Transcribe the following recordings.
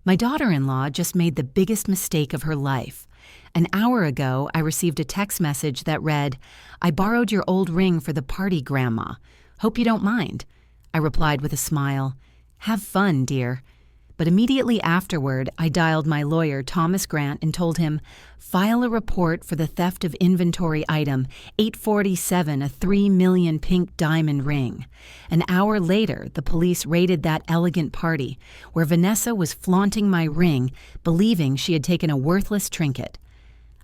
My daughter-in-law just made the biggest mistake of her life. An hour ago, I received a text message that read, "I borrowed your old ring for the party, Grandma. Hope you don't mind." I replied with a smile, "Have fun, dear." But immediately afterward, I dialed my lawyer, Thomas Grant, and told him, "File a report for the theft of inventory item 847, a 3 million pink diamond ring." An hour later, the police raided that elegant party, where Vanessa was flaunting my ring, believing she had taken a worthless trinket.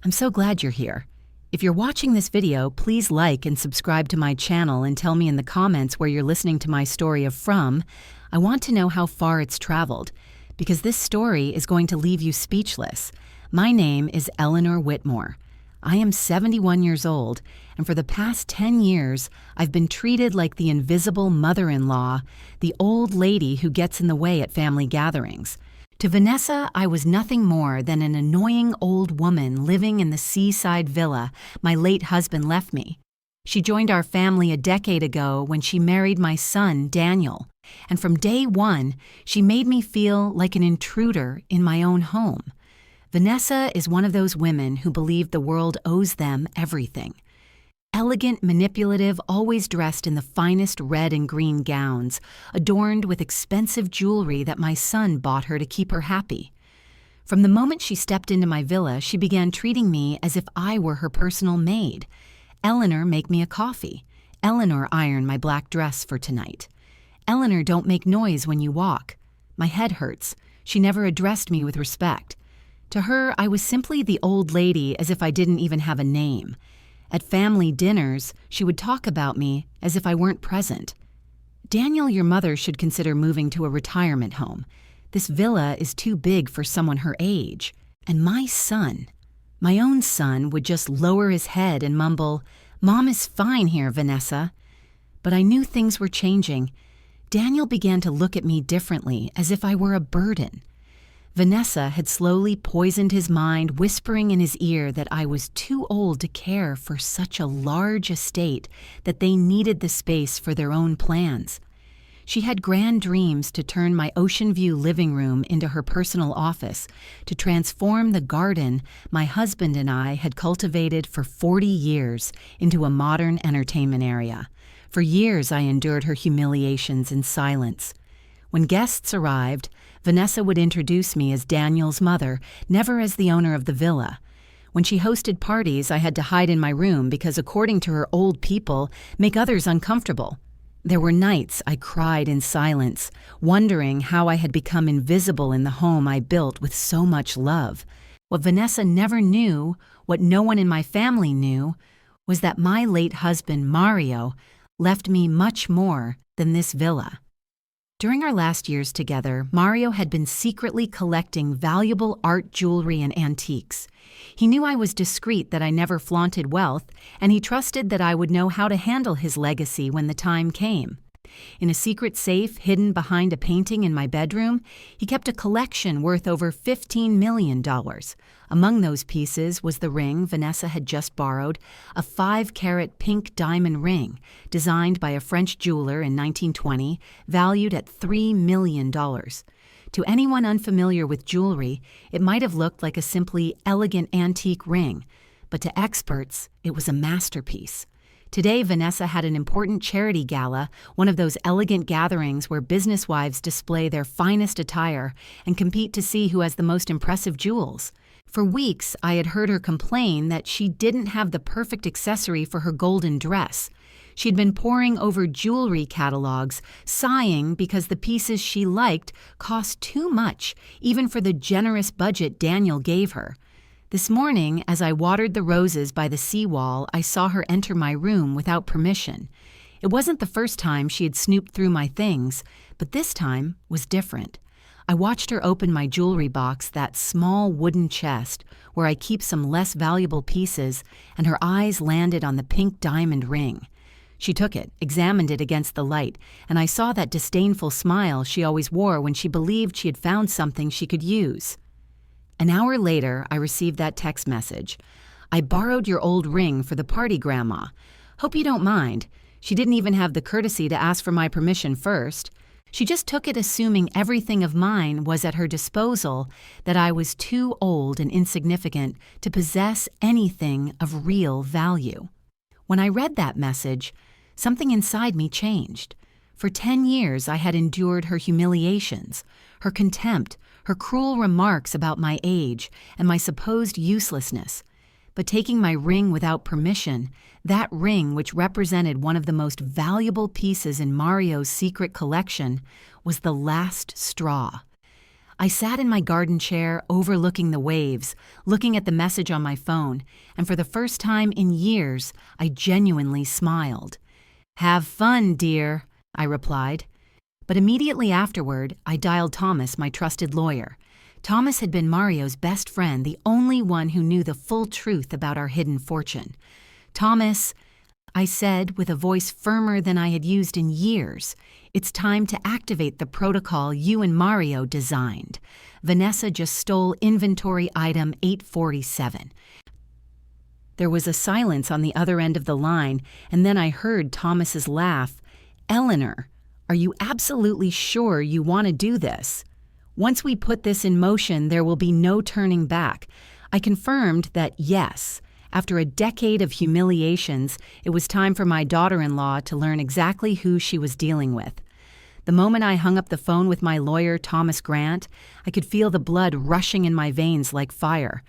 I'm so glad you're here. If you're watching this video, please like and subscribe to my channel and tell me in the comments where you're listening to my story of from. I want to know how far it's traveled, because this story is going to leave you speechless. My name is Eleanor Whitmore. I am 71 years old, and for the past 10 years, I've been treated like the invisible mother-in-law, the old lady who gets in the way at family gatherings. To Vanessa, I was nothing more than an annoying old woman living in the seaside villa my late husband left me. She joined our family a decade ago when she married my son, Daniel, and from day one, she made me feel like an intruder in my own home. Vanessa is one of those women who believe the world owes them everything. Elegant, manipulative, always dressed in the finest red and green gowns, adorned with expensive jewelry that my son bought her to keep her happy. From the moment she stepped into my villa, she began treating me as if I were her personal maid. "Eleanor, make me a coffee. Eleanor, iron my black dress for tonight. Eleanor, don't make noise when you walk. My head hurts." She never addressed me with respect. To her, I was simply the old lady, as if I didn't even have a name. At family dinners, she would talk about me as if I weren't present. "Daniel, your mother should consider moving to a retirement home. This villa is too big for someone her age." And my son, my own son, would just lower his head and mumble, "Mom is fine here, Vanessa." But I knew things were changing. Daniel began to look at me differently, as if I were a burden. Vanessa had slowly poisoned his mind, whispering in his ear that I was too old to care for such a large estate, that they needed the space for their own plans. She had grand dreams to turn my ocean view living room into her personal office, to transform the garden my husband and I had cultivated for 40 years into a modern entertainment area. For years, I endured her humiliations in silence. When guests arrived, Vanessa would introduce me as Daniel's mother, never as the owner of the villa. When she hosted parties, I had to hide in my room because, according to her, old people make others uncomfortable. There were nights I cried in silence, wondering how I had become invisible in the home I built with so much love. What Vanessa never knew, what no one in my family knew, was that my late husband, Mario, left me much more than this villa. During our last years together, Mario had been secretly collecting valuable art jewelry and antiques. He knew I was discreet, that I never flaunted wealth, and he trusted that I would know how to handle his legacy when the time came. In a secret safe hidden behind a painting in my bedroom, he kept a collection worth over $15 million. Among those pieces was the ring Vanessa had just borrowed, a 5-carat pink diamond ring designed by a French jeweler in 1920, valued at $3 million. To anyone unfamiliar with jewelry, it might have looked like a simply elegant antique ring, but to experts, it was a masterpiece. Today, Vanessa had an important charity gala, one of those elegant gatherings where business wives display their finest attire and compete to see who has the most impressive jewels. For weeks, I had heard her complain that she didn't have the perfect accessory for her golden dress. She'd been poring over jewelry catalogs, sighing because the pieces she liked cost too much, even for the generous budget Daniel gave her. This morning, as I watered the roses by the seawall, I saw her enter my room without permission. It wasn't the first time she had snooped through my things, but this time was different. I watched her open my jewelry box, that small wooden chest where I keep some less valuable pieces, and her eyes landed on the pink diamond ring. She took it, examined it against the light, and I saw that disdainful smile she always wore when she believed she had found something she could use. An hour later, I received that text message. "I borrowed your old ring for the party, Grandma. Hope you don't mind." She didn't even have the courtesy to ask for my permission first. She just took it assuming everything of mine was at her disposal, that I was too old and insignificant to possess anything of real value. When I read that message, something inside me changed. For 10 years I had endured her humiliations, her contempt, her cruel remarks about my age and my supposed uselessness. But taking my ring without permission, that ring which represented one of the most valuable pieces in Mario's secret collection, was the last straw. I sat in my garden chair overlooking the waves, looking at the message on my phone, and for the first time in years, I genuinely smiled. "Have fun, dear," I replied. But immediately afterward, I dialed Thomas, my trusted lawyer. Thomas had been Mario's best friend, the only one who knew the full truth about our hidden fortune. "Thomas," I said with a voice firmer than I had used in years, "it's time to activate the protocol you and Mario designed. Vanessa just stole inventory item 847. There was a silence on the other end of the line, and then I heard Thomas's laugh. "Eleanor, are you absolutely sure you want to do this? Once we put this in motion, there will be no turning back." I confirmed that yes, after a decade of humiliations, it was time for my daughter-in-law to learn exactly who she was dealing with. The moment I hung up the phone with my lawyer, Thomas Grant, I could feel the blood rushing in my veins like fire.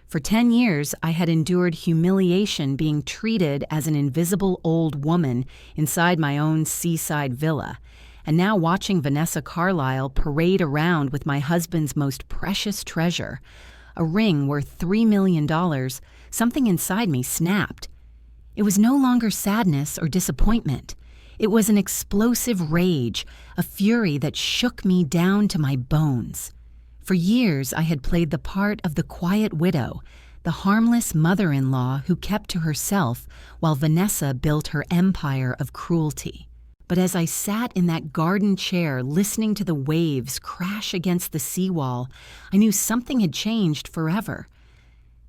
For 10 years, I had endured humiliation being treated as an invisible old woman inside my own seaside villa. And now watching Vanessa Carlyle parade around with my husband's most precious treasure, a ring worth $3 million, something inside me snapped. It was no longer sadness or disappointment. It was an explosive rage, a fury that shook me down to my bones. For years, I had played the part of the quiet widow, the harmless mother-in-law who kept to herself while Vanessa built her empire of cruelty. But as I sat in that garden chair listening to the waves crash against the seawall, I knew something had changed forever.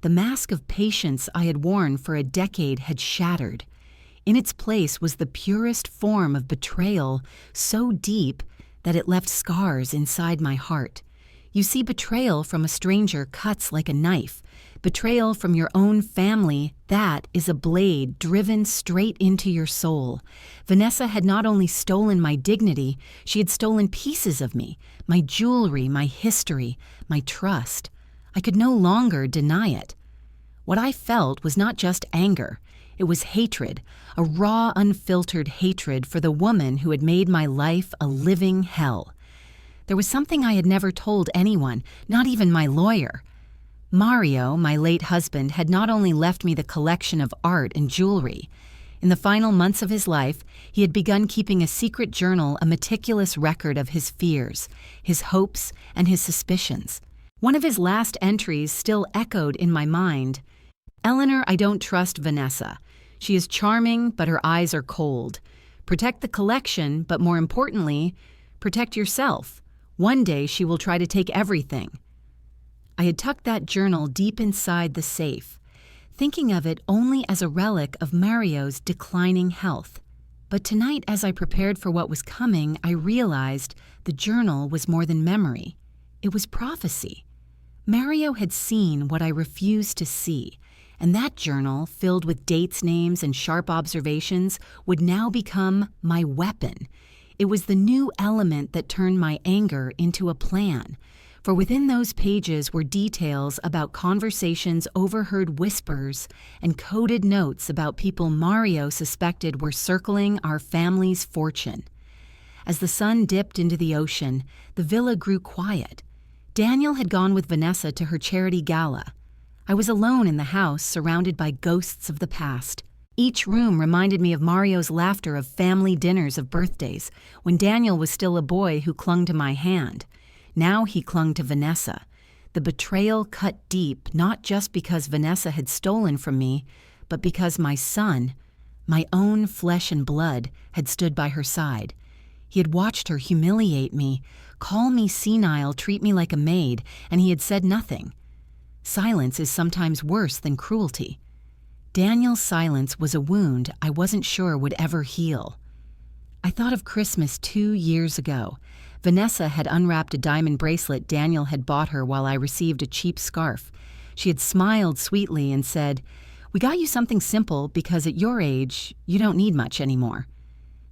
The mask of patience I had worn for a decade had shattered. In its place was the purest form of betrayal, so deep that it left scars inside my heart. You see, betrayal from a stranger cuts like a knife. Betrayal from your own family, that is a blade driven straight into your soul. Vanessa had not only stolen my dignity, she had stolen pieces of me, my jewelry, my history, my trust. I could no longer deny it. What I felt was not just anger. It was hatred, a raw, unfiltered hatred for the woman who had made my life a living hell. There was something I had never told anyone, not even my lawyer. Mario, my late husband, had not only left me the collection of art and jewelry. In the final months of his life, he had begun keeping a secret journal, a meticulous record of his fears, his hopes, and his suspicions. One of his last entries still echoed in my mind. "Eleanor, I don't trust Vanessa. She is charming, but her eyes are cold. Protect the collection, but more importantly, protect yourself. One day she will try to take everything." I had tucked that journal deep inside the safe, thinking of it only as a relic of Mario's declining health. But tonight, as I prepared for what was coming, I realized the journal was more than memory. It was prophecy. Mario had seen what I refused to see, and that journal, filled with dates, names, and sharp observations, would now become my weapon. It was the new element that turned my anger into a plan. For within those pages were details about conversations, overheard whispers, and coded notes about people Mario suspected were circling our family's fortune. As the sun dipped into the ocean, the villa grew quiet. Daniel had gone with Vanessa to her charity gala. I was alone in the house, surrounded by ghosts of the past. Each room reminded me of Mario's laughter of family dinners of birthdays, when Daniel was still a boy who clung to my hand. Now he clung to Vanessa. The betrayal cut deep, not just because Vanessa had stolen from me, but because my son, my own flesh and blood, had stood by her side. He had watched her humiliate me, call me senile, treat me like a maid, and he had said nothing. Silence is sometimes worse than cruelty. Daniel's silence was a wound I wasn't sure would ever heal. I thought of Christmas 2 years ago. Vanessa had unwrapped a diamond bracelet Daniel had bought her while I received a cheap scarf. She had smiled sweetly and said, "We got you something simple because at your age, you don't need much anymore."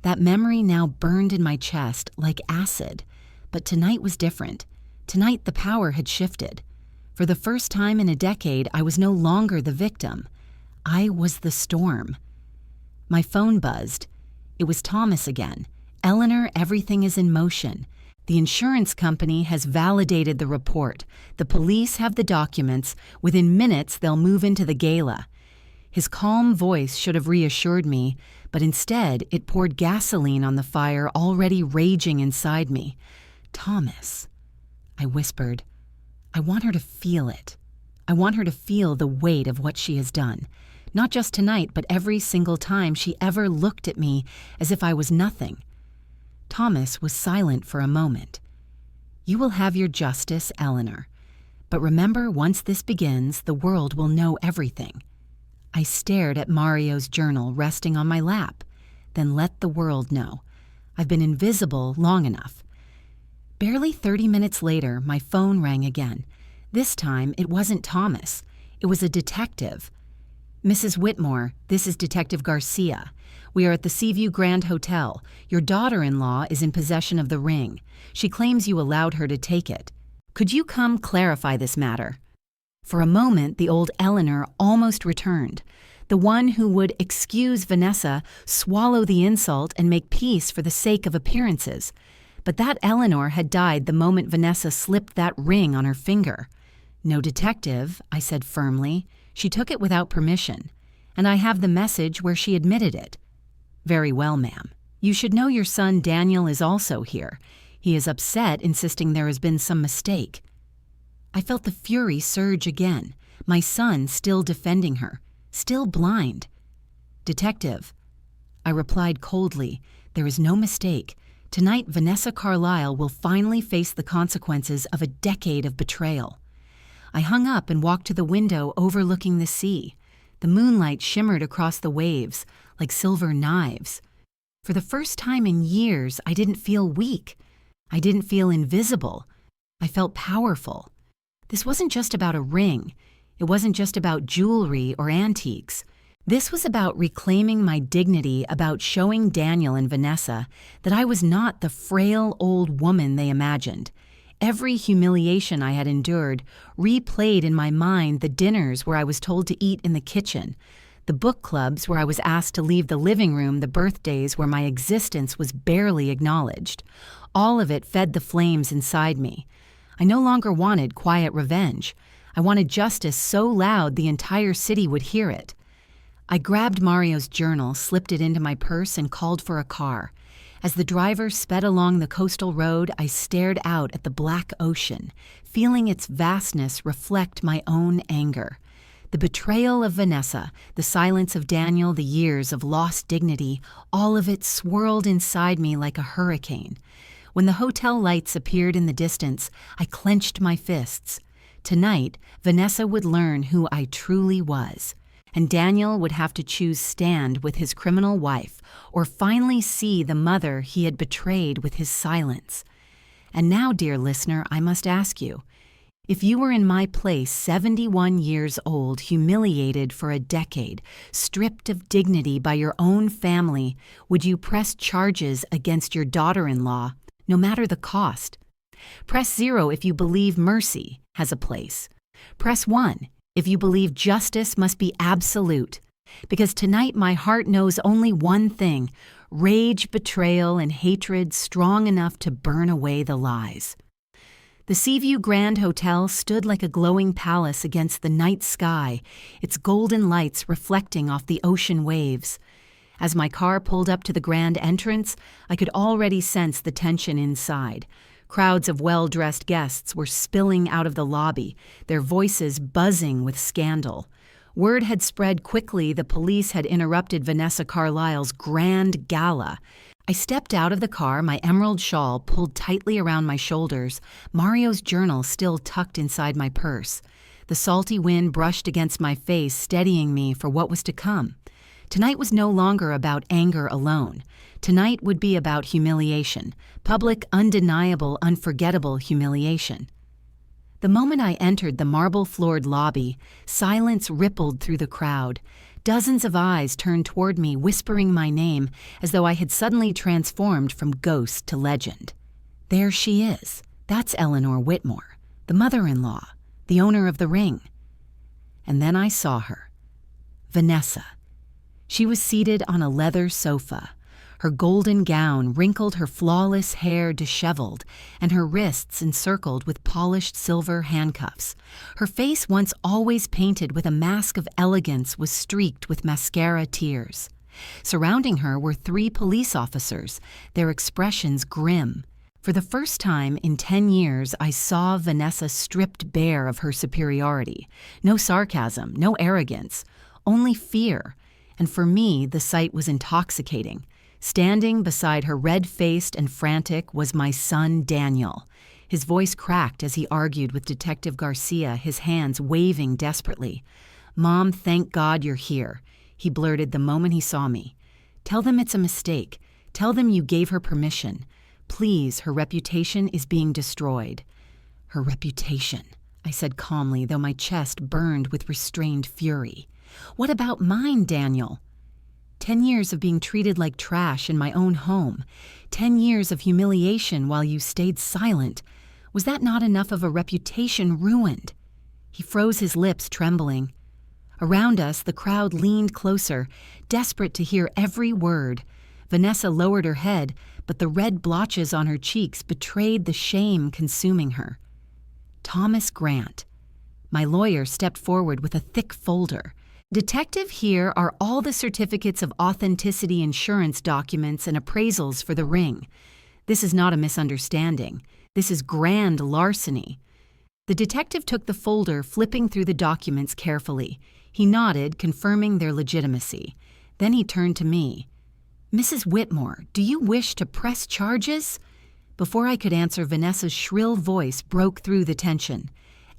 That memory now burned in my chest like acid. But tonight was different. Tonight the power had shifted. For the first time in a decade, I was no longer the victim. I was the storm. My phone buzzed. It was Thomas again. "Eleanor, everything is in motion. The insurance company has validated the report. The police have the documents. Within minutes, they'll move into the gala." His calm voice should have reassured me, but instead it poured gasoline on the fire already raging inside me. "Thomas," I whispered. "I want her to feel it. I want her to feel the weight of what she has done. Not just tonight, but every single time she ever looked at me as if I was nothing." Thomas was silent for a moment. "You will have your justice, Eleanor. But remember, once this begins, the world will know everything." I stared at Mario's journal resting on my lap. "Then let the world know. I've been invisible long enough." Barely 30 minutes later, my phone rang again. This time, it wasn't Thomas. It was a detective. "Mrs. Whitmore, this is Detective Garcia. We are at the Seaview Grand Hotel. Your daughter-in-law is in possession of the ring. She claims you allowed her to take it. Could you come clarify this matter?" For a moment, the old Eleanor almost returned. The one who would excuse Vanessa, swallow the insult, and make peace for the sake of appearances. But that Eleanor had died the moment Vanessa slipped that ring on her finger. "No, detective," I said firmly. "She took it without permission. And I have the message where she admitted it." "Very well, ma'am. You should know your son Daniel is also here. He is upset, insisting there has been some mistake." I felt the fury surge again. My son still defending her, still blind. "Detective," I replied coldly, "there is no mistake. Tonight, Vanessa Carlyle will finally face the consequences of a decade of betrayal." I hung up and walked to the window overlooking the sea. The moonlight shimmered across the waves like silver knives. For the first time in years, I didn't feel weak. I didn't feel invisible. I felt powerful. This wasn't just about a ring. It wasn't just about jewelry or antiques. This was about reclaiming my dignity, about showing Daniel and Vanessa that I was not the frail old woman they imagined. Every humiliation I had endured replayed in my mind the dinners where I was told to eat in the kitchen, the book clubs where I was asked to leave the living room, the birthdays where my existence was barely acknowledged. All of it fed the flames inside me. I no longer wanted quiet revenge. I wanted justice so loud the entire city would hear it. I grabbed Mario's journal, slipped it into my purse, and called for a car. As the driver sped along the coastal road, I stared out at the black ocean, feeling its vastness reflect my own anger. The betrayal of Vanessa, the silence of Daniel, the years of lost dignity, all of it swirled inside me like a hurricane. When the hotel lights appeared in the distance, I clenched my fists. Tonight, Vanessa would learn who I truly was, and Daniel would have to choose stand with his criminal wife or finally see the mother he had betrayed with his silence. And now, dear listener, I must ask you, if you were in my place, 71 years old, humiliated for a decade, stripped of dignity by your own family, would you press charges against your daughter-in-law, no matter the cost? Press 0 if you believe mercy has a place. Press 1 if you believe justice must be absolute. Because tonight my heart knows only one thing: rage, betrayal, and hatred strong enough to burn away the lies. The Seaview Grand Hotel stood like a glowing palace against the night sky, its golden lights reflecting off the ocean waves. As my car pulled up to the grand entrance, I could already sense the tension inside. Crowds of well-dressed guests were spilling out of the lobby, their voices buzzing with scandal. Word had spread quickly the police had interrupted Vanessa Carlyle's grand gala. I stepped out of the car, my emerald shawl pulled tightly around my shoulders, Mario's journal still tucked inside my purse. The salty wind brushed against my face, steadying me for what was to come. Tonight was no longer about anger alone. Tonight would be about humiliation, public, undeniable, unforgettable humiliation. The moment I entered the marble-floored lobby, silence rippled through the crowd. Dozens of eyes turned toward me, whispering my name, as though I had suddenly transformed from ghost to legend. There she is. That's Eleanor Whitmore, the mother-in-law, the owner of the ring. And then I saw her. Vanessa. She was seated on a leather sofa. Her golden gown wrinkled, her flawless hair disheveled, and her wrists encircled with polished silver handcuffs. Her face, once always painted with a mask of elegance, was streaked with mascara tears. Surrounding her were 3 police officers, their expressions grim. For the first time in 10 years, I saw Vanessa stripped bare of her superiority. No sarcasm, no arrogance, only fear. And for me, the sight was intoxicating. Standing beside her, red-faced and frantic, was my son Daniel. His voice cracked as he argued with Detective Garcia, his hands waving desperately. "Mom, thank God you're here," he blurted the moment he saw me. "Tell them it's a mistake. Tell them you gave her permission. Please, her reputation is being destroyed." "Her reputation," I said calmly, though my chest burned with restrained fury. "What about mine, Daniel?" 10 years of being treated like trash in my own home. 10 years of humiliation while you stayed silent. Was that not enough of a reputation ruined? He froze, his lips trembling. Around us, the crowd leaned closer, desperate to hear every word. Vanessa lowered her head, but the red blotches on her cheeks betrayed the shame consuming her. Thomas Grant. My lawyer stepped forward with a thick folder. "Detective, here are all the certificates of authenticity, insurance documents, and appraisals for the ring. This is not a misunderstanding. This is grand larceny." The detective took the folder, flipping through the documents carefully. He nodded, confirming their legitimacy. Then he turned to me. "Mrs. Whitmore, do you wish to press charges?" Before I could answer, Vanessa's shrill voice broke through the tension.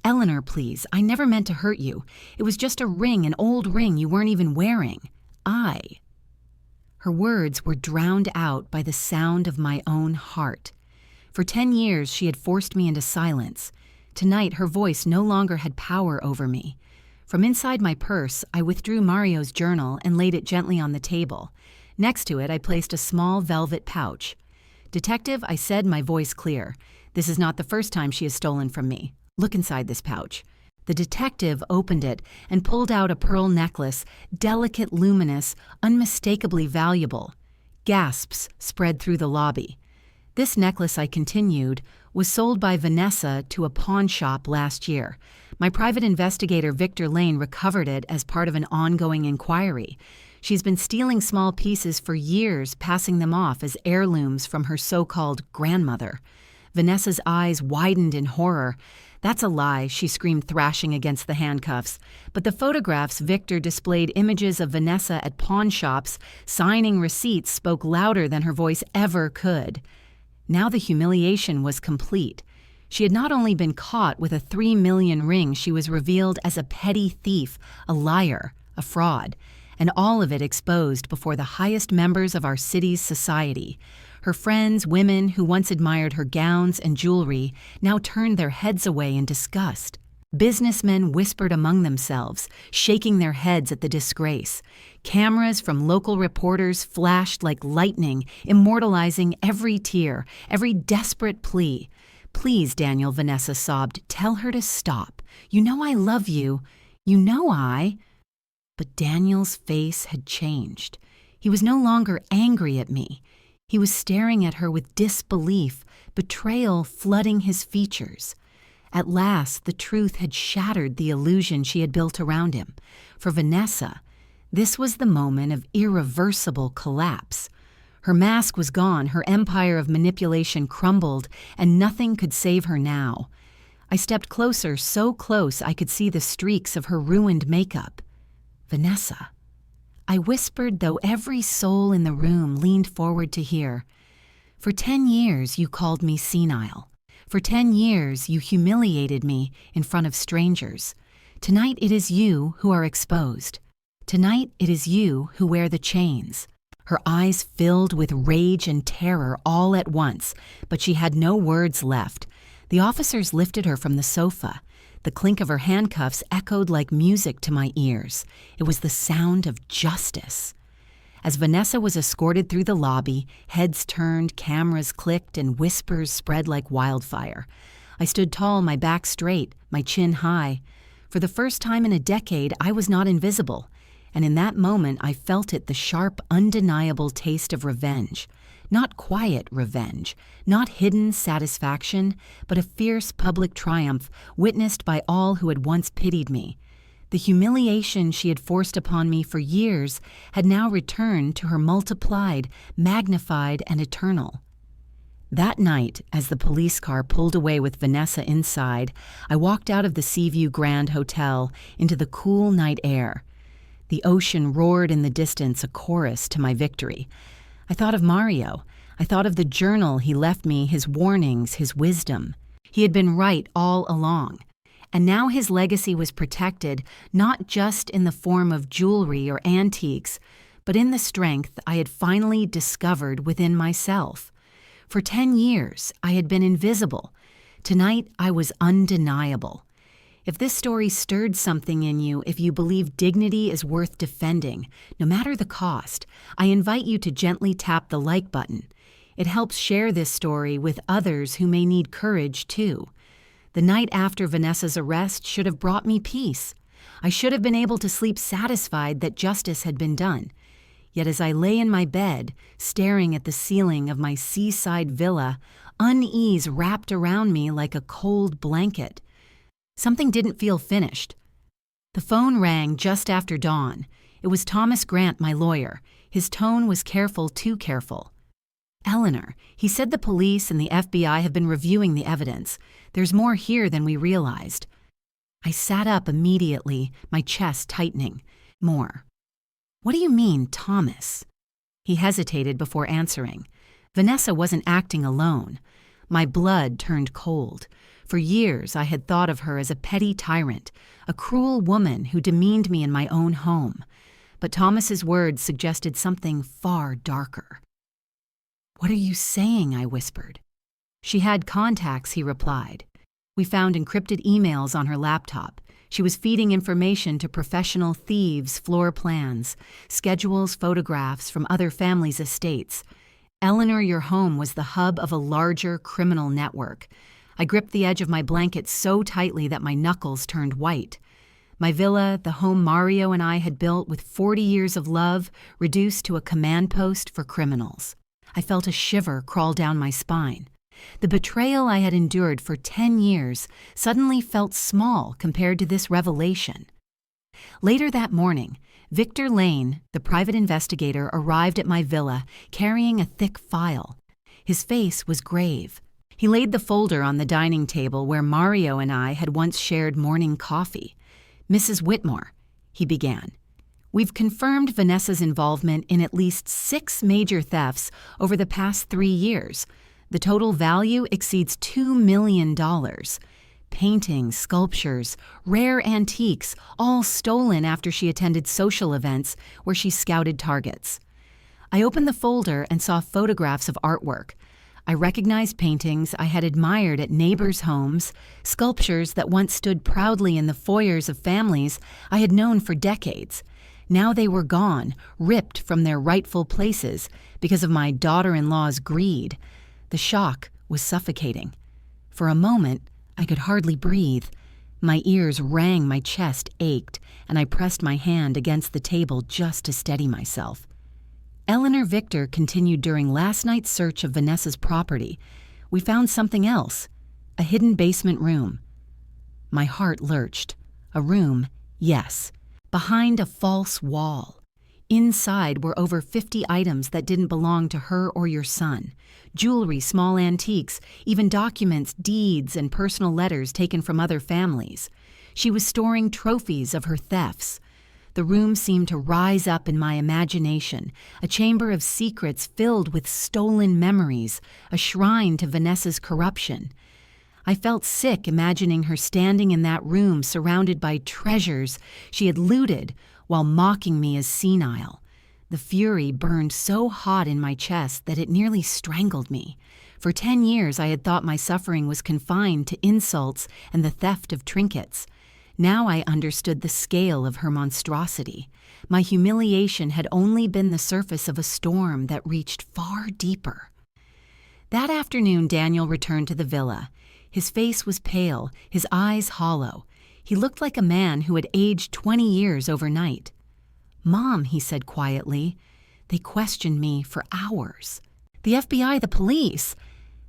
"Eleanor, please, I never meant to hurt you. It was just a ring, an old ring you weren't even wearing. Her words were drowned out by the sound of my own heart. For 10 years, she had forced me into silence. Tonight, her voice no longer had power over me. From inside my purse, I withdrew Mario's journal and laid it gently on the table. Next to it, I placed a small velvet pouch. "Detective," I said, my voice clear, "this is not the first time she has stolen from me. Look inside this pouch." The detective opened it and pulled out a pearl necklace, delicate, luminous, unmistakably valuable. Gasps spread through the lobby. "This necklace," I continued, "was sold by Vanessa to a pawn shop last year. My private investigator, Victor Lane, recovered it as part of an ongoing inquiry. She's been stealing small pieces for years, passing them off as heirlooms from her so-called grandmother." Vanessa's eyes widened in horror. "That's a lie," she screamed, thrashing against the handcuffs. But the photographs Victor displayed, images of Vanessa at pawn shops, signing receipts, spoke louder than her voice ever could. Now the humiliation was complete. She had not only been caught with a $3 million ring, she was revealed as a petty thief, a liar, a fraud, and all of it exposed before the highest members of our city's society. Her friends, women who once admired her gowns and jewelry, now turned their heads away in disgust. Businessmen whispered among themselves, shaking their heads at the disgrace. Cameras from local reporters flashed like lightning, immortalizing every tear, every desperate plea. "Please, Daniel," Vanessa sobbed, "tell her to stop. You know I love you. You know I—" But Daniel's face had changed. He was no longer angry at me. He was staring at her with disbelief, betrayal flooding his features. At last, the truth had shattered the illusion she had built around him. For Vanessa, this was the moment of irreversible collapse. Her mask was gone, her empire of manipulation crumbled, and nothing could save her now. I stepped closer, so close I could see the streaks of her ruined makeup. "Vanessa." I whispered, though every soul in the room leaned forward to hear. "For 10 years you called me senile. For 10 years you humiliated me in front of strangers. Tonight it is you who are exposed. Tonight it is you who wear the chains." Her eyes filled with rage and terror all at once, but she had no words left. The officers lifted her from the sofa. The clink of her handcuffs echoed like music to my ears. It was the sound of justice. As Vanessa was escorted through the lobby, heads turned, cameras clicked, and whispers spread like wildfire. I stood tall, my back straight, my chin high. For the first time in a decade, I was not invisible. And in that moment, I felt it, the sharp, undeniable taste of revenge. Not quiet revenge, not hidden satisfaction, but a fierce public triumph witnessed by all who had once pitied me. The humiliation she had forced upon me for years had now returned to her multiplied, magnified, and eternal. That night, as the police car pulled away with Vanessa inside, I walked out of the Seaview Grand Hotel into the cool night air. The ocean roared in the distance, a chorus to my victory. I thought of Mario. I thought of the journal he left me, his warnings, his wisdom. He had been right all along. And now his legacy was protected, not just in the form of jewelry or antiques, but in the strength I had finally discovered within myself. For 10 years, I had been invisible. Tonight, I was undeniable. If this story stirred something in you, if you believe dignity is worth defending, no matter the cost, I invite you to gently tap the like button. It helps share this story with others who may need courage too. The night after Vanessa's arrest should have brought me peace. I should have been able to sleep satisfied that justice had been done. Yet as I lay in my bed, staring at the ceiling of my seaside villa, unease wrapped around me like a cold blanket. Something didn't feel finished. The phone rang just after dawn. It was Thomas Grant, my lawyer. His tone was careful, too careful. "Eleanor, he said the police and the FBI have been reviewing the evidence. There's more here than we realized." I sat up immediately, my chest tightening. "More. What do you mean, Thomas?" He hesitated before answering. Vanessa wasn't acting alone. My blood turned cold. For years, I had thought of her as a petty tyrant, a cruel woman who demeaned me in my own home. But Thomas's words suggested something far darker. "What are you saying?" I whispered. "She had contacts," he replied. "We found encrypted emails on her laptop. She was feeding information to professional thieves, floor plans, schedules, photographs from other families' estates. Eleanor, your home was the hub of a larger criminal network." I gripped the edge of my blanket so tightly that my knuckles turned white. My villa, the home Mario and I had built with 40 years of love, reduced to a command post for criminals. I felt a shiver crawl down my spine. The betrayal I had endured for 10 years suddenly felt small compared to this revelation. Later that morning, Victor Lane, the private investigator, arrived at my villa carrying a thick file. His face was grave. He laid the folder on the dining table where Mario and I had once shared morning coffee. "Mrs. Whitmore," he began, "we've confirmed Vanessa's involvement in at least 6 major thefts over the past 3 years. The total value exceeds $2 million. Paintings, sculptures, rare antiques, all stolen after she attended social events where she scouted targets." I opened the folder and saw photographs of artwork. I recognized paintings I had admired at neighbors' homes, sculptures that once stood proudly in the foyers of families I had known for decades. Now they were gone, ripped from their rightful places because of my daughter-in-law's greed. The shock was suffocating. For a moment, I could hardly breathe. My ears rang, my chest ached, and I pressed my hand against the table just to steady myself. Eleanor Victor continued during last night's search of Vanessa's property. We found something else, a hidden basement room. My heart lurched. A room, yes, behind a false wall. Inside were over 50 items that didn't belong to her or your son. Jewelry, small antiques, even documents, deeds, and personal letters taken from other families. She was storing trophies of her thefts. The room seemed to rise up in my imagination, a chamber of secrets filled with stolen memories, a shrine to Vanessa's corruption. I felt sick imagining her standing in that room surrounded by treasures she had looted, while mocking me as senile. The fury burned so hot in my chest that it nearly strangled me. For 10 years I had thought my suffering was confined to insults and the theft of trinkets. Now I understood the scale of her monstrosity. My humiliation had only been the surface of a storm that reached far deeper. That afternoon Daniel returned to the villa. His face was pale, his eyes hollow. He looked like a man who had aged 20 years overnight. "Mom," he said quietly, "they questioned me for hours. The FBI, the police,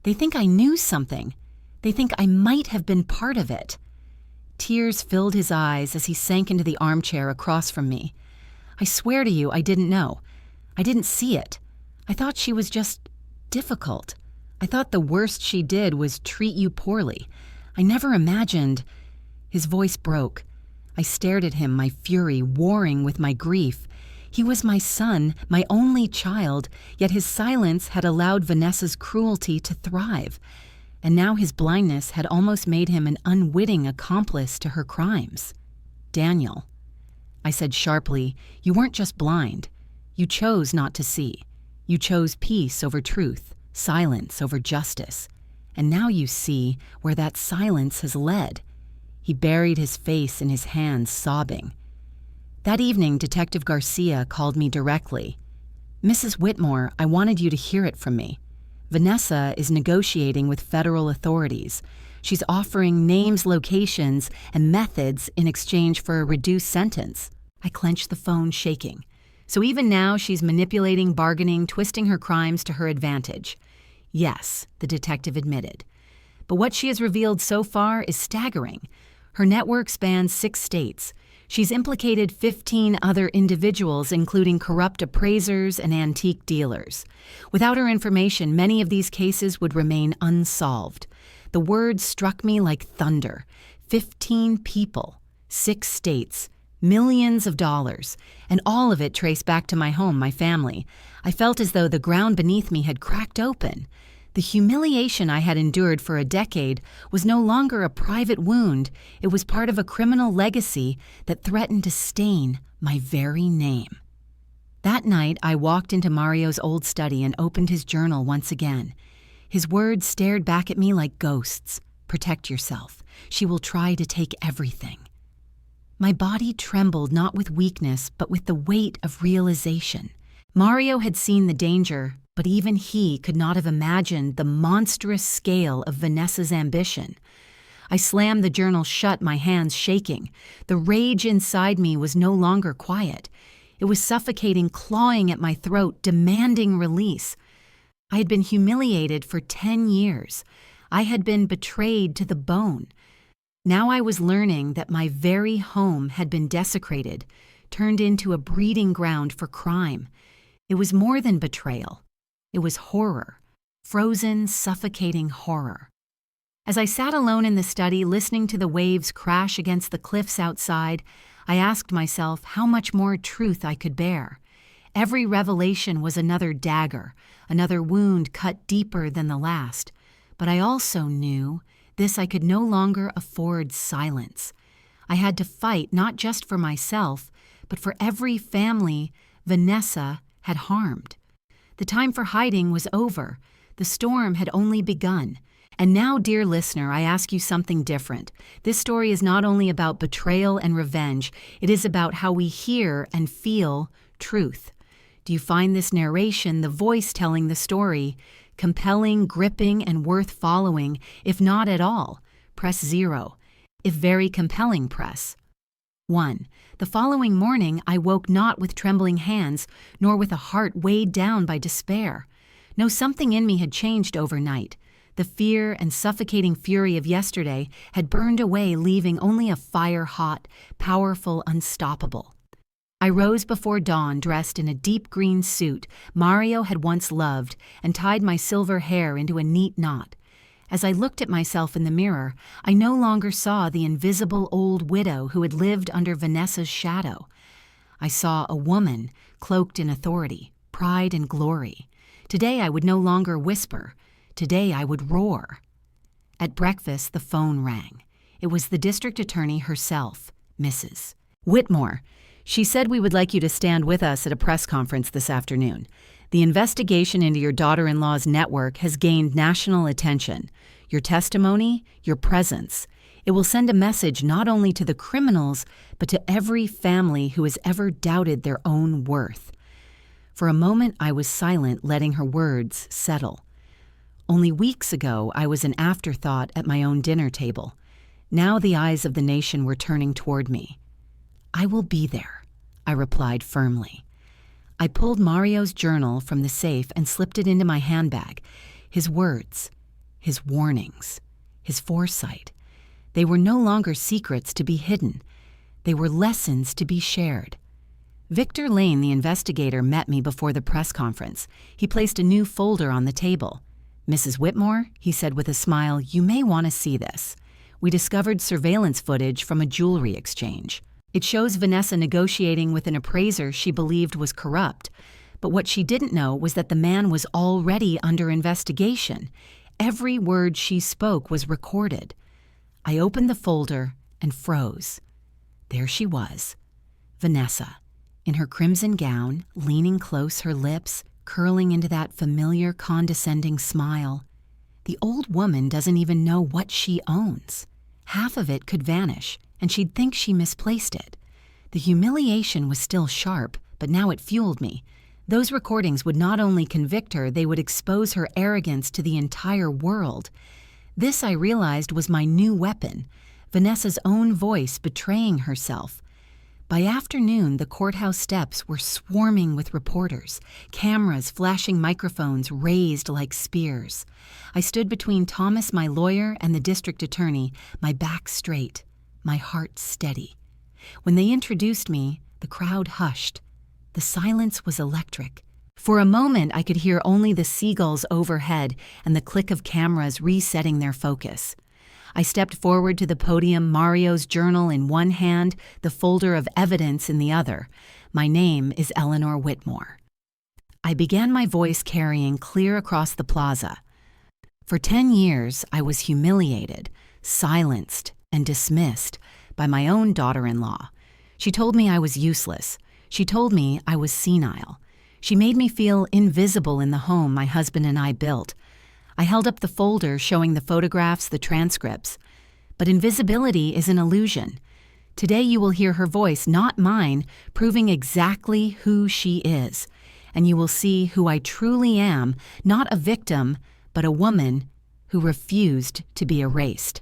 they think I knew something. They think I might have been part of it." Tears filled his eyes as he sank into the armchair across from me. "I swear to you, I didn't know. I didn't see it. I thought she was just difficult. I thought the worst she did was treat you poorly. I never imagined—" His voice broke. I stared at him, my fury warring with my grief. He was my son, my only child, yet his silence had allowed Vanessa's cruelty to thrive. And now his blindness had almost made him an unwitting accomplice to her crimes. "Daniel," I said sharply, "you weren't just blind. You chose not to see. You chose peace over truth, silence over justice. And now you see where that silence has led." He buried his face in his hands, sobbing. That evening, Detective Garcia called me directly. "Mrs. Whitmore, I wanted you to hear it from me. Vanessa is negotiating with federal authorities. She's offering names, locations, and methods in exchange for a reduced sentence." I clenched the phone, shaking. "So even now she's manipulating, bargaining, twisting her crimes to her advantage." "Yes," the detective admitted. "But what she has revealed so far is staggering. Her network spans 6 states. She's implicated 15 other individuals, including corrupt appraisers and antique dealers. Without her information, many of these cases would remain unsolved." The words struck me like thunder. 15 people, 6 states, millions of dollars, and all of it traced back to my home, my family. I felt as though the ground beneath me had cracked open. The humiliation I had endured for a decade was no longer a private wound. It was part of a criminal legacy that threatened to stain my very name. That night, I walked into Mario's old study and opened his journal once again. His words stared back at me like ghosts. "Protect yourself. She will try to take everything." My body trembled not with weakness, but with the weight of realization. Mario had seen the danger, but even he could not have imagined the monstrous scale of Vanessa's ambition. I slammed the journal shut, my hands shaking. The rage inside me was no longer quiet. It was suffocating, clawing at my throat, demanding release. I had been humiliated for 10 years. I had been betrayed to the bone. Now I was learning that my very home had been desecrated, turned into a breeding ground for crime. It was more than betrayal. It was horror, frozen, suffocating horror. As I sat alone in the study, listening to the waves crash against the cliffs outside, I asked myself how much more truth I could bear. Every revelation was another dagger, another wound cut deeper than the last. But I also knew this: I could no longer afford silence. I had to fight not just for myself, but for every family Vanessa had harmed. The time for hiding was over. The storm had only begun. And now, dear listener, I ask you something different. This story is not only about betrayal and revenge, it is about how we hear and feel truth. Do you find this narration, the voice telling the story, compelling, gripping, and worth following? If not at all, press 0. If very compelling, press 1. The following morning, I woke not with trembling hands, nor with a heart weighed down by despair. No, something in me had changed overnight. The fear and suffocating fury of yesterday had burned away, leaving only a fire-hot, powerful, unstoppable. I rose before dawn, dressed in a deep green suit Mario had once loved, and tied my silver hair into a neat knot. As I looked at myself in the mirror, I no longer saw the invisible old widow who had lived under Vanessa's shadow. I saw a woman cloaked in authority, pride, and glory. Today I would no longer whisper. Today I would roar. At breakfast, the phone rang. It was the district attorney herself, Mrs. Whitmore. She said we would like you to stand with us at a press conference this afternoon. The investigation into your daughter-in-law's network has gained national attention. Your testimony, your presence, it will send a message not only to the criminals, but to every family who has ever doubted their own worth. For a moment, I was silent, letting her words settle. Only weeks ago, I was an afterthought at my own dinner table. Now the eyes of the nation were turning toward me. I will be there, I replied firmly. I pulled Mario's journal from the safe and slipped it into my handbag. His words, his warnings, his foresight. They were no longer secrets to be hidden. They were lessons to be shared. Victor Lane, the investigator, met me before the press conference. He placed a new folder on the table. "Mrs. Whitmore," he said with a smile, "you may want to see this. We discovered surveillance footage from a jewelry exchange. It shows Vanessa negotiating with an appraiser she believed was corrupt. But what she didn't know was that the man was already under investigation. Every word she spoke was recorded." I opened the folder and froze. There she was, Vanessa, in her crimson gown, leaning close, her lips curling into that familiar, condescending smile. The old woman doesn't even know what she owns. Half of it could vanish, and she'd think she misplaced it. The humiliation was still sharp, but now it fueled me. Those recordings would not only convict her, they would expose her arrogance to the entire world. This, I realized, was my new weapon, Vanessa's own voice betraying herself. By afternoon, the courthouse steps were swarming with reporters, cameras, flashing microphones raised like spears. I stood between Thomas, my lawyer, and the district attorney, my back straight, my heart steady. When they introduced me, the crowd hushed. The silence was electric. For a moment, I could hear only the seagulls overhead and the click of cameras resetting their focus. I stepped forward to the podium, Mario's journal in one hand, the folder of evidence in the other. My name is Eleanor Whitmore. I began my voice carrying clear across the plaza. For 10 years, I was humiliated, silenced, and dismissed by my own daughter-in-law. She told me I was useless. She told me I was senile. She made me feel invisible in the home my husband and I built. I held up the folder showing the photographs, the transcripts. But invisibility is an illusion. Today you will hear her voice, not mine, proving exactly who she is. And you will see who I truly am, not a victim, but a woman who refused to be erased.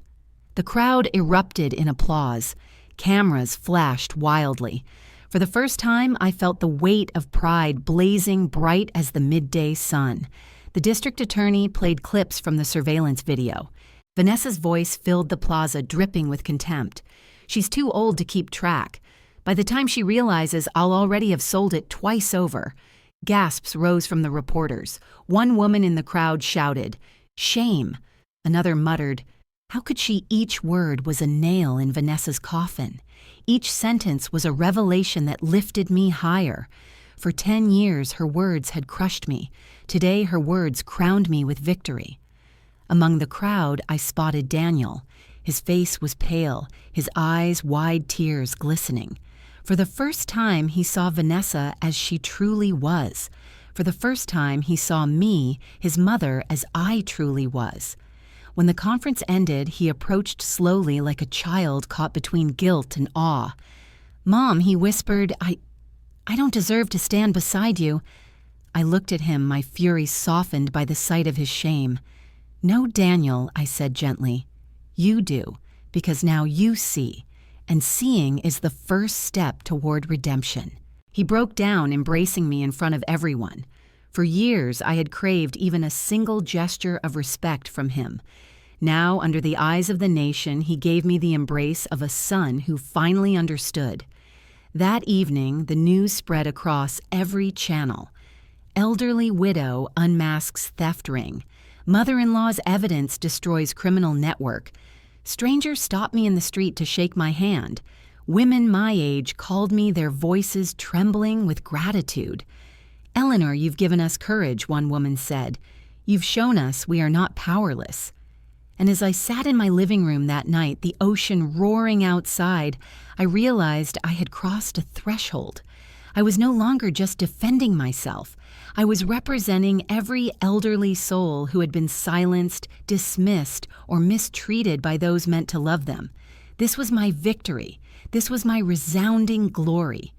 The crowd erupted in applause. Cameras flashed wildly. For the first time, I felt the weight of pride blazing bright as the midday sun. The district attorney played clips from the surveillance video. Vanessa's voice filled the plaza, dripping with contempt. She's too old to keep track. By the time she realizes, I'll already have sold it twice over. Gasps rose from the reporters. One woman in the crowd shouted, "Shame." Another muttered, "How could she?" Each word was a nail in Vanessa's coffin. Each sentence was a revelation that lifted me higher. For 10 years, her words had crushed me. Today, her words crowned me with victory. Among the crowd, I spotted Daniel. His face was pale, his eyes wide tears glistening. For the first time, he saw Vanessa as she truly was. For the first time, he saw me, his mother, as I truly was. When the conference ended, he approached slowly like a child caught between guilt and awe. "Mom," he whispered, I don't deserve to stand beside you." I looked at him, my fury softened by the sight of his shame. "No, Daniel," I said gently. "You do, because now you see, and seeing is the first step toward redemption." He broke down, embracing me in front of everyone. For years, I had craved even a single gesture of respect from him. Now, under the eyes of the nation, he gave me the embrace of a son who finally understood. That evening, the news spread across every channel. Elderly widow unmasks theft ring. Mother-in-law's evidence destroys criminal network. Stranger stopped me in the street to shake my hand. Women my age called me, their voices trembling with gratitude. "Eleanor, you've given us courage," one woman said. "You've shown us we are not powerless." And as I sat in my living room that night, the ocean roaring outside, I realized I had crossed a threshold. I was no longer just defending myself. I was representing every elderly soul who had been silenced, dismissed, or mistreated by those meant to love them. This was my victory. This was my resounding glory.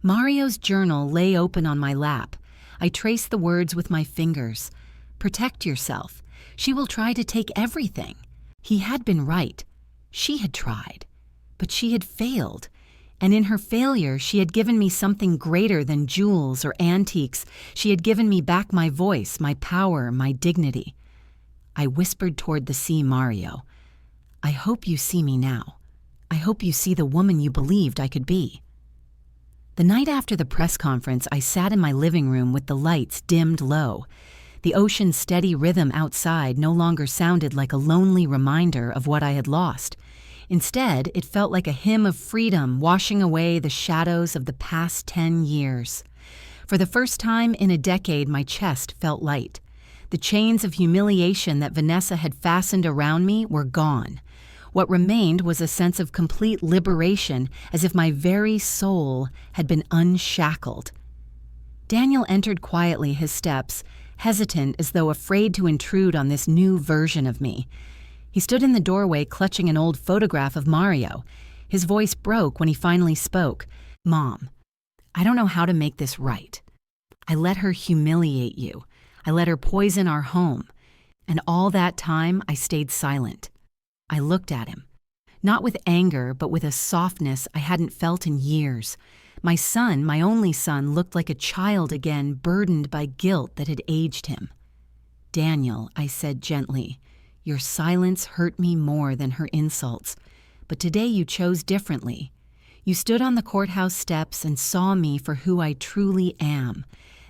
Mario's journal lay open on my lap. I traced the words with my fingers. Protect yourself. She will try to take everything. He had been right. She had tried. But she had failed. And in her failure, she had given me something greater than jewels or antiques. She had given me back my voice, my power, my dignity. I whispered toward the sea, Mario. I hope you see me now. I hope you see the woman you believed I could be. The night after the press conference, I sat in my living room with the lights dimmed low. The ocean's steady rhythm outside no longer sounded like a lonely reminder of what I had lost. Instead, it felt like a hymn of freedom washing away the shadows of the past 10 years. For the first time in a decade, my chest felt light. The chains of humiliation that Vanessa had fastened around me were gone. What remained was a sense of complete liberation, as if my very soul had been unshackled. Daniel entered quietly his steps, hesitant as though afraid to intrude on this new version of me. He stood in the doorway clutching an old photograph of Mario. His voice broke when he finally spoke. Mom, I don't know how to make this right. I let her humiliate you. I let her poison our home. And all that time, I stayed silent. I looked at him, not with anger, but with a softness I hadn't felt in years. My son, my only son, looked like a child again, burdened by guilt that had aged him. Daniel, I said gently, your silence hurt me more than her insults, but today you chose differently. You stood on the courthouse steps and saw me for who I truly am.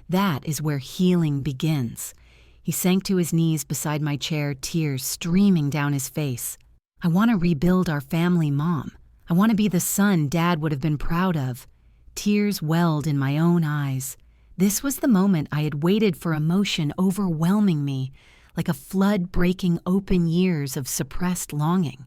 That is where healing begins. He sank to his knees beside my chair, tears streaming down his face. I want to rebuild our family, Mom. I want to be the son Dad would have been proud of. Tears welled in my own eyes. This was the moment I had waited for, emotion overwhelming me, like a flood breaking open years of suppressed longing.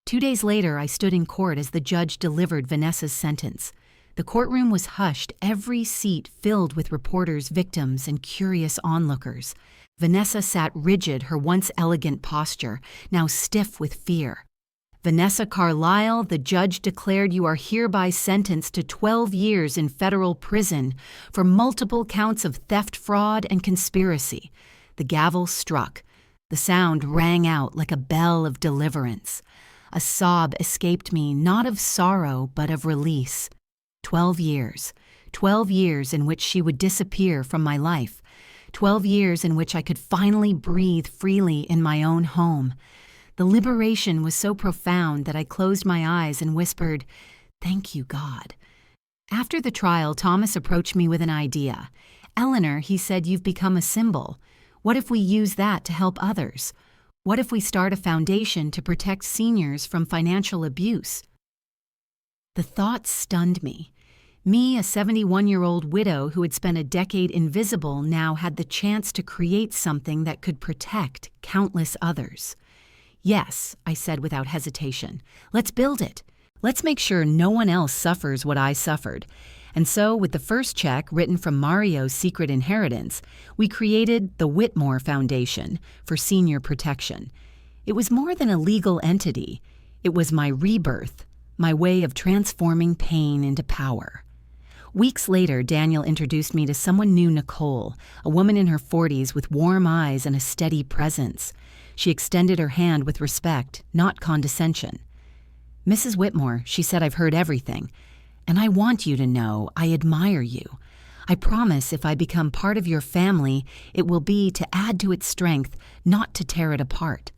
2 days later, I stood in court as the judge delivered Vanessa's sentence. The courtroom was hushed, every seat filled with reporters, victims, and curious onlookers. Vanessa sat rigid, her once elegant posture, now stiff with fear. Vanessa Carlisle, the judge declared you are hereby sentenced to 12 years in federal prison for multiple counts of theft, fraud, and conspiracy. The gavel struck. The sound rang out like a bell of deliverance. A sob escaped me, not of sorrow, but of release. 12 years. 12 years in which she would disappear from my life. 12 years in which I could finally breathe freely in my own home. The liberation was so profound that I closed my eyes and whispered, "Thank you, God." After the trial, Thomas approached me with an idea. "Eleanor," he said, "you've become a symbol. What if we use that to help others? What if we start a foundation to protect seniors from financial abuse?" The thought stunned me. Me, a 71-year-old widow who had spent a decade invisible, now had the chance to create something that could protect countless others. "Yes," I said without hesitation. "Let's build it. Let's make sure no one else suffers what I suffered." And so, with the first check written from Mario's secret inheritance, we created the Whitmore Foundation for senior protection. It was more than a legal entity. It was my rebirth, my way of transforming pain into power. Weeks later, Daniel introduced me to someone new, Nicole, a woman in her 40s with warm eyes and a steady presence. She extended her hand with respect, not condescension. "Mrs. Whitmore," she said, "I've heard everything. And I want you to know I admire you. I promise if I become part of your family, it will be to add to its strength, not to tear it apart."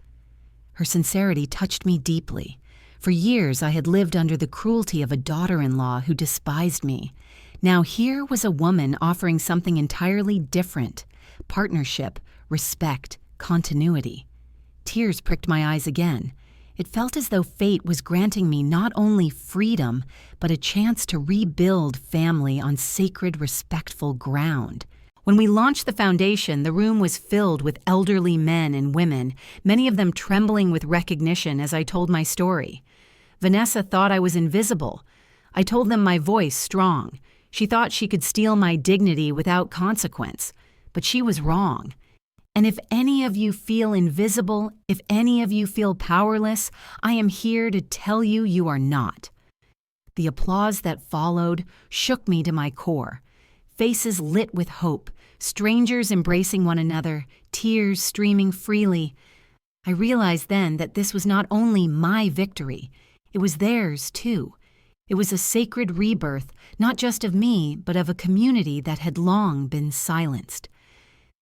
Her sincerity touched me deeply. For years, I had lived under the cruelty of a daughter-in-law who despised me. Now here was a woman offering something entirely different: partnership, respect, continuity. Tears pricked my eyes again. It felt as though fate was granting me not only freedom, but a chance to rebuild family on sacred, respectful ground. When we launched the foundation, the room was filled with elderly men and women, many of them trembling with recognition as I told my story. Vanessa thought I was invisible. I told them my voice strong. She thought she could steal my dignity without consequence. But she was wrong. And if any of you feel invisible, if any of you feel powerless, I am here to tell you you are not. The applause that followed shook me to my core. Faces lit with hope, strangers embracing one another, tears streaming freely. I realized then that this was not only my victory, it was theirs too. It was a sacred rebirth, not just of me, but of a community that had long been silenced.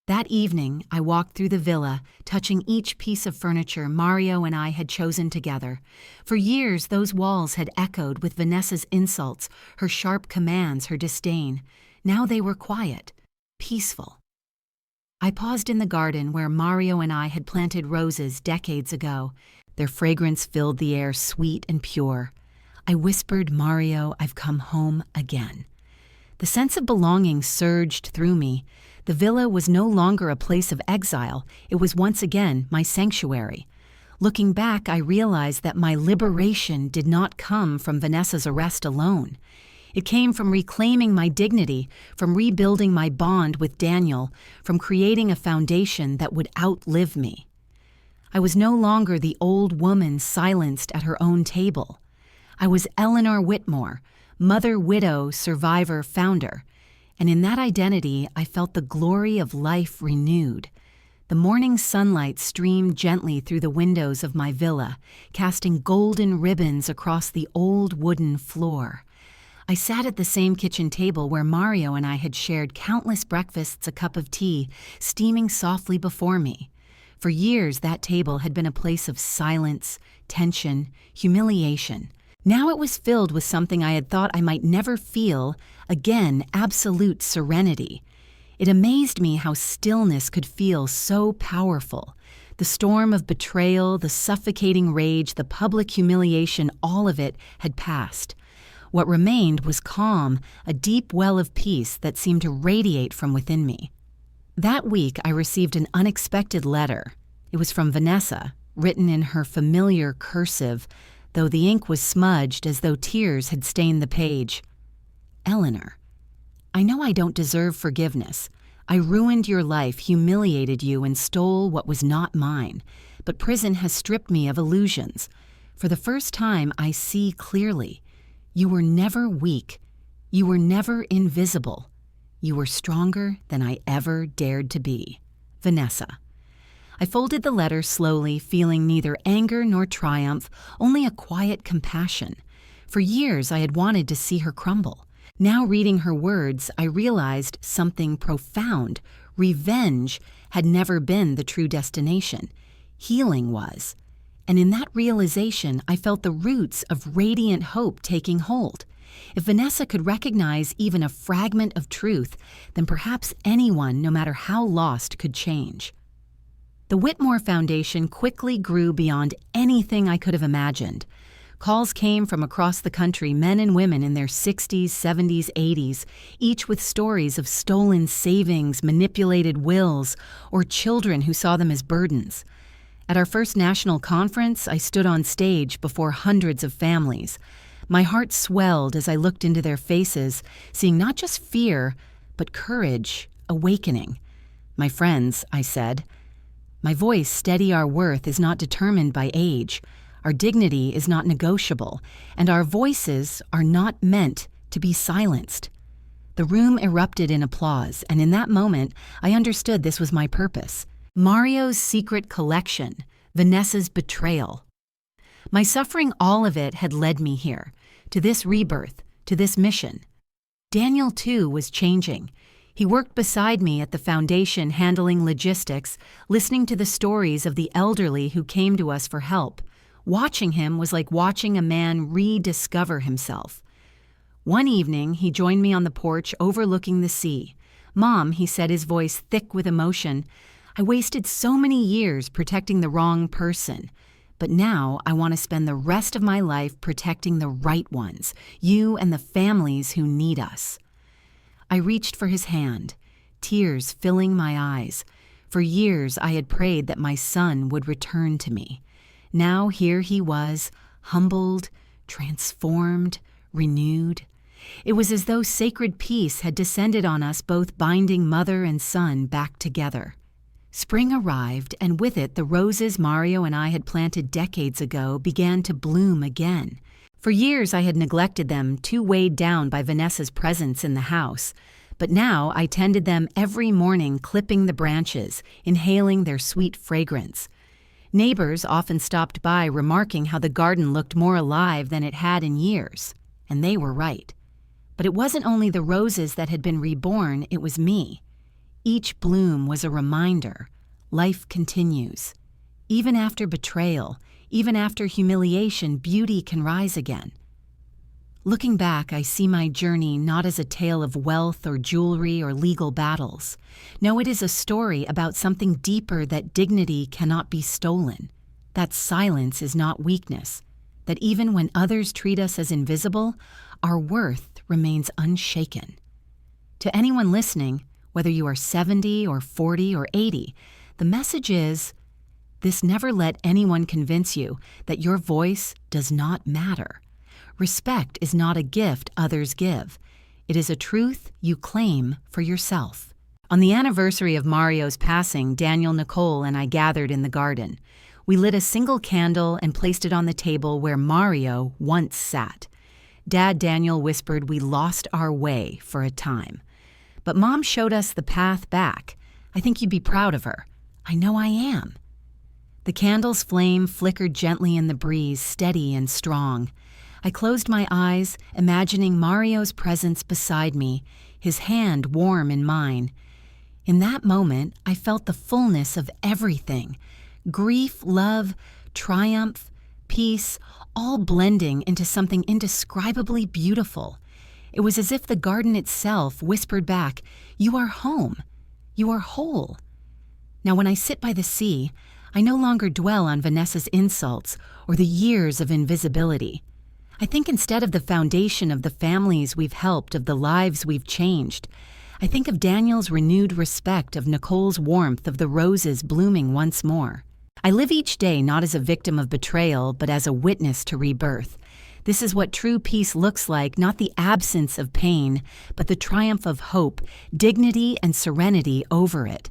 That evening, I walked through the villa, touching each piece of furniture Mario and I had chosen together. For years, those walls had echoed with Vanessa's insults, her sharp commands, her disdain. Now they were quiet, peaceful. I paused in the garden where Mario and I had planted roses decades ago. Their fragrance filled the air sweet and pure. I whispered, "Mario, I've come home again." The sense of belonging surged through me. The villa was no longer a place of exile. It was once again my sanctuary. Looking back, I realized that my liberation did not come from Vanessa's arrest alone. It came from reclaiming my dignity, from rebuilding my bond with Daniel, from creating a foundation that would outlive me. I was no longer the old woman silenced at her own table. I was Eleanor Whitmore, mother, widow, survivor, founder. And in that identity, I felt the glory of life renewed. The morning sunlight streamed gently through the windows of my villa, casting golden ribbons across the old wooden floor. I sat at the same kitchen table where Mario and I had shared countless breakfasts, a cup of tea steaming softly before me. For years, that table had been a place of silence, tension, humiliation. Now it was filled with something I had thought I might never feel again, absolute serenity. It amazed me how stillness could feel so powerful. The storm of betrayal, the suffocating rage, the public humiliation, all of it had passed. What remained was calm, a deep well of peace that seemed to radiate from within me. That week, I received an unexpected letter. It was from Vanessa, written in her familiar cursive, though the ink was smudged as though tears had stained the page. "Eleanor, I know I don't deserve forgiveness. I ruined your life, humiliated you, and stole what was not mine. But prison has stripped me of illusions. For the first time, I see clearly. You were never weak. You were never invisible. You were stronger than I ever dared to be. Vanessa." I folded the letter slowly, feeling neither anger nor triumph, only a quiet compassion. For years I had wanted to see her crumble. Now reading her words, I realized something profound. Revenge had never been the true destination. Healing was. And in that realization, I felt the roots of radiant hope taking hold. If Vanessa could recognize even a fragment of truth, then perhaps anyone, no matter how lost, could change. The Whitmore Foundation quickly grew beyond anything I could have imagined. Calls came from across the country, men and women in their 60s, 70s, 80s, each with stories of stolen savings, manipulated wills, or children who saw them as burdens. At our first national conference, I stood on stage before hundreds of families. My heart swelled as I looked into their faces, seeing not just fear, but courage, awakening. "My friends," I said, "my voice, steady our worth, is not determined by age. Our dignity is not negotiable, and our voices are not meant to be silenced." The room erupted in applause, and in that moment, I understood this was my purpose. Mario's secret collection, Vanessa's betrayal. My suffering, all of it, had led me here, to this rebirth, to this mission. Daniel, too, was changing. He worked beside me at the foundation, handling logistics, listening to the stories of the elderly who came to us for help. Watching him was like watching a man rediscover himself. One evening, he joined me on the porch overlooking the sea. "Mom," he said, his voice thick with emotion, "I wasted so many years protecting the wrong person. But now I want to spend the rest of my life protecting the right ones, you and the families who need us." I reached for his hand. tears filling my eyes. For years I had prayed that my son would return to me. Now here he was, humbled, transformed, renewed. It was as though sacred peace had descended on us, both binding mother and son back together. Spring arrived, and with it the roses Mario and I had planted decades ago began to bloom again. For years I had neglected them, too weighed down by Vanessa's presence in the house. But now I tended them every morning, clipping the branches, inhaling their sweet fragrance. Neighbors often stopped by, remarking how the garden looked more alive than it had in years. And they were right. But it wasn't only the roses that had been reborn, it was me. Each bloom was a reminder. Life continues. Even after betrayal, even after humiliation, beauty can rise again. Looking back, I see my journey not as a tale of wealth or jewelry or legal battles. No, it is a story about something deeper, that dignity cannot be stolen, that silence is not weakness, that even when others treat us as invisible, our worth remains unshaken. To anyone listening, whether you are 70 or 40 or 80, the message is, this: never let anyone convince you that your voice does not matter. Respect is not a gift others give. It is a truth you claim for yourself. On the anniversary of Mario's passing, Daniel, Nicole, and I gathered in the garden. We lit a single candle and placed it on the table where Mario once sat. Dad Daniel whispered we lost our way for a time. But Mom showed us the path back. I think you'd be proud of her. I know I am. The candle's flame flickered gently in the breeze, steady and strong. I closed my eyes, imagining Mario's presence beside me, his hand warm in mine. In that moment, I felt the fullness of everything: grief, love, triumph, peace, all blending into something indescribably beautiful. It was as if the garden itself whispered back, "You are home. You are whole." Now, when I sit by the sea, I no longer dwell on Vanessa's insults or the years of invisibility. I think instead of the foundation of the families we've helped, of the lives we've changed, I think of Daniel's renewed respect, of Nicole's warmth, of the roses blooming once more. I live each day not as a victim of betrayal, but as a witness to rebirth. This is what true peace looks like, not the absence of pain, but the triumph of hope, dignity, and serenity over it.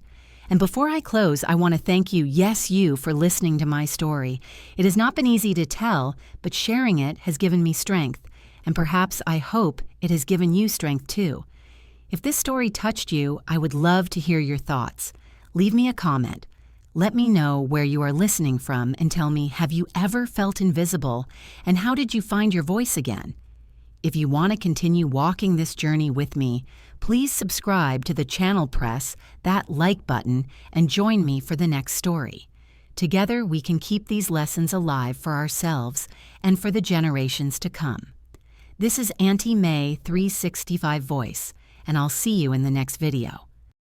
And before I close, I want to thank you, yes, you, for listening to my story. It has not been easy to tell, but sharing it has given me strength, and perhaps I hope it has given you strength too. If this story touched you, I would love to hear your thoughts. Leave me a comment. Let me know where you are listening from and tell me, have you ever felt invisible, and how did you find your voice again? If you want to continue walking this journey with me, please subscribe to the channel, press that like button, and join me for the next story. Together, we can keep these lessons alive for ourselves and for the generations to come. This is Auntie May 365 Voice, and I'll see you in the next video.